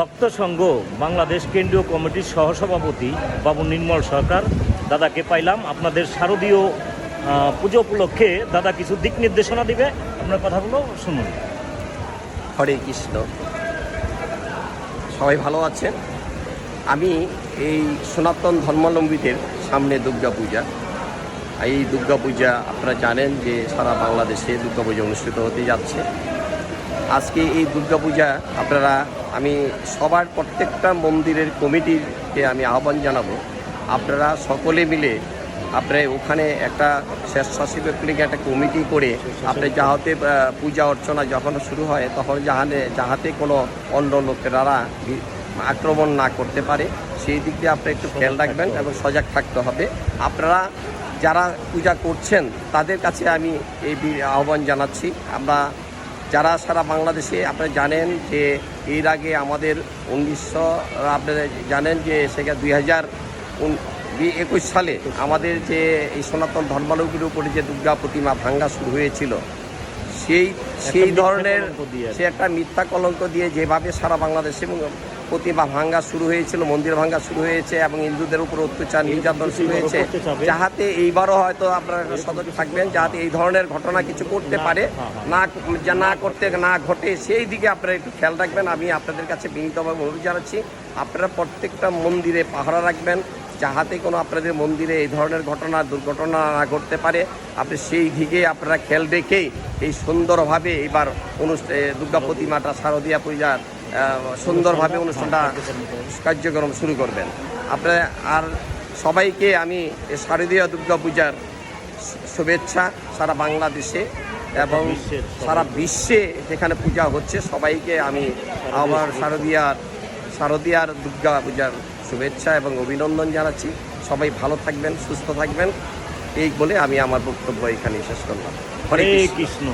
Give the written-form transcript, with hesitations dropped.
ভক্ত সংঘ বাংলাদেশ কেন্দ্রীয় কমিটির সহসভাপতি বাবু নির্মল সরকার দাদাকে পাইলাম। আপনাদের শারদীয় পুজো উপলক্ষে দাদা কিছু দিক নির্দেশনা দিবে, আপনার কথাগুলো শুনুন। হরে কৃষ্ণ। সবাই ভালো আছেন? আমি এই সনাতন ধর্মাবলম্বীদের সামনে দুর্গাপূজা, এই দুর্গাপূজা আপনারা জানেন যে সারা বাংলাদেশে দুর্গাপূজা অনুষ্ঠিত হতে যাচ্ছে। আজকে এই দুর্গাপূজা আমি সবার প্রত্যেকটা মন্দিরের কমিটিকে আমি আহ্বান জানাবো, আপনারা সকলে মিলে ওখানে একটা স্বেচ্ছাসেবক একটা কমিটি করে যাহাতে পূজা অর্চনা যখন শুরু হয় তখন যাহাতে কোনো অন্য লোকেরা আক্রমণ না করতে পারে সেই দিক দিয়ে আপনারা একটু খেয়াল রাখবেন এবং সজাগ থাকতে হবে। আপনারা যারা পূজা করছেন তাদের কাছে আমি এই আহ্বান জানাচ্ছি। আমরা যারা সারা বাংলাদেশে আপনারা জানেন যে এর আগে আমাদের আপনারা জানেন যে সেটা 2021 সালে আমাদের যে এই সনাতন ধর্মাবলম্বীর উপরে যে দুর্গা প্রতিমা ভাঙ্গা শুরু হয়েছিল, সেই ধরনের সে একটা মিথ্যা কলঙ্ক দিয়ে যেভাবে সারা বাংলাদেশে প্রতিমা ভাঙ্গা শুরু হয়েছিল, মন্দির ভাঙ্গা শুরু হয়েছে এবং হিন্দুদের উপর অত্যাচার নির্যাতন শুরু হয়েছে, যাহাতে এইবারও হয়তো আপনারা সতর্ক থাকবেন যাহাতে এই ধরনের ঘটনা কিছু করতে পারে না ঘটে, সেই দিকে আপনারা একটু খেয়াল রাখবেন। আমি আপনাদের কাছে বিনীতভাবে অনুরোধ জানাচ্ছি, আপনারা প্রত্যেকটা মন্দিরে পাহারা রাখবেন যাহাতে কোনো আপনাদের মন্দিরে এই ধরনের দুর্ঘটনা না ঘটতে পারে। আপনি সেই দিকে আপনারা খেয়াল রেখেই এই সুন্দরভাবে এবার দুর্গা প্রতিমাটা শারদীয়া পূজার সুন্দরভাবে অনুষ্ঠানটা কার্যক্রম শুরু করবেন। আপনারা আর সবাইকে আমি শারদীয় দুর্গা পূজার শুভেচ্ছা সারা বাংলাদেশে এবং সারা বিশ্বে যেখানে পূজা হচ্ছে সবাইকে আমি আমার শারদীয়ার দুর্গা পূজার শুভেচ্ছা এবং অভিনন্দন জানাচ্ছি। সবাই ভালো থাকবেন, সুস্থ থাকবেন, এই বলে আমি আমার বক্তব্য এখানে শেষ করলাম। হরে কৃষ্ণ।